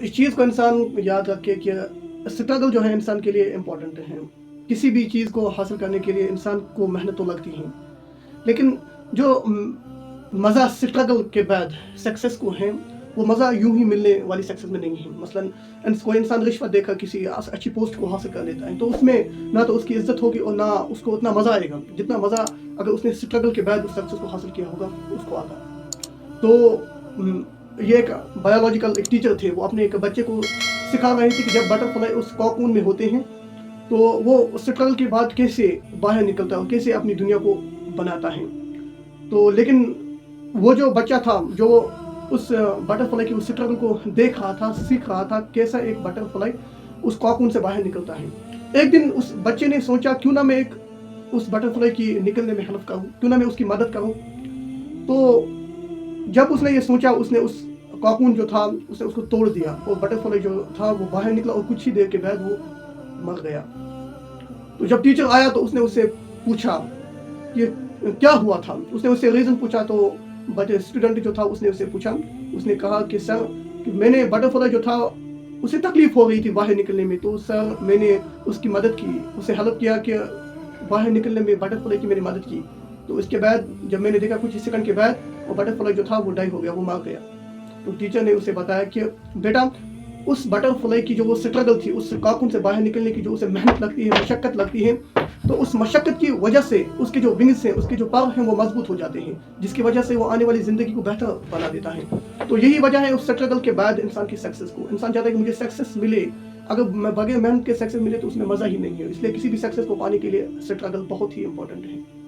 इस चीज़ को इंसान याद रखे कि स्ट्रगल जो है इंसान के लिए इम्पोर्टेंट है। किसी भी चीज़ को हासिल करने के लिए इंसान को मेहनत तो लगती है, लेकिन जो मज़ा स्ट्रगल के बाद सक्सेस को है, वो मज़ा यूं ही मिलने वाली सक्सेस में नहीं है। मसलन कोई इंसान रिश्वत देकर किसी अच्छी पोस्ट को हासिल कर लेता है, तो उसमें ना तो उसकी इज्जत होगी और ना उसको उतना मज़ा आएगा जितना मज़ा अगर उसने स्ट्रगल के बाद उस सक्सेस को हासिल किया होगा उसको आगा। तो ये एक बायोलॉजिकल एक टीचर थे, वो अपने एक बच्चे को सिखा रहे थे कि जब बटरफ्लाई उस कॉकून में होते हैं तो वो स्ट्रगल के बाद कैसे बाहर निकलता है और कैसे अपनी दुनिया को बनाता है। तो लेकिन वो जो बच्चा था जो उस बटरफ्लाई की उस स्ट्रगल को देख रहा था, सीख रहा था कैसा एक बटरफ्लाई उस कॉकून से बाहर निकलता है। एक दिन उस बच्चे ने सोचा क्यों ना मैं एक उस बटरफ्लाई की निकलने में हेल्प करूं, क्यों ना मैं उसकी मदद करूं। तो जब उसने ये सोचा, उसने उस कॉकून जो था उसने उसको तोड़ दिया और बटरफ्लाई जो था वो बाहर निकला और कुछ ही देर के बाद वो मर गया। तो जब टीचर आया तो उसने उससे पूछा कि क्या हुआ था, उसने उससे रीज़न पूछा। तो बट स्टूडेंट जो था उसने उससे पूछा, उसने कहा कि सर कि मैंने बटरफ्लाई जो था उसे तकलीफ हो रही थी बाहर निकलने में, तो सर मैंने उसकी मदद की, उसे हेल्प किया कि बाहर निकलने में बटरफ्लाई की मैंने मदद की। तो इसके बाद जब मैंने देखा कुछ सेकंड के बाद वो बटरफ्लाई जो था वो डाई हो गया, वो मर गया। तो टीचर ने उसे बताया कि बेटा उस बटरफ्लाई की जो वो स्ट्रगल थी, उस कॉकून से बाहर निकलने की जो उसे मेहनत लगती है, मशक्क़त लगती है, तो उस मशक्क़त की वजह से उसके जो विंग्स हैं, उसके जो पर हैं वो मजबूत हो जाते हैं, जिसकी वजह से वो आने वाली ज़िंदगी को बेहतर बना देता है। तो यही वजह है उस स्ट्रगल के बाद इंसान की सक्सेस को। इंसान चाहता है कि मुझे सक्सेस मिले, अगर बगैर मेहनत के सक्सेस मिले तो उसमें मज़ा ही नहीं है। इसलिए किसी भी सक्सेस को पाने के लिए स्ट्रगल बहुत ही इंपॉर्टेंट है।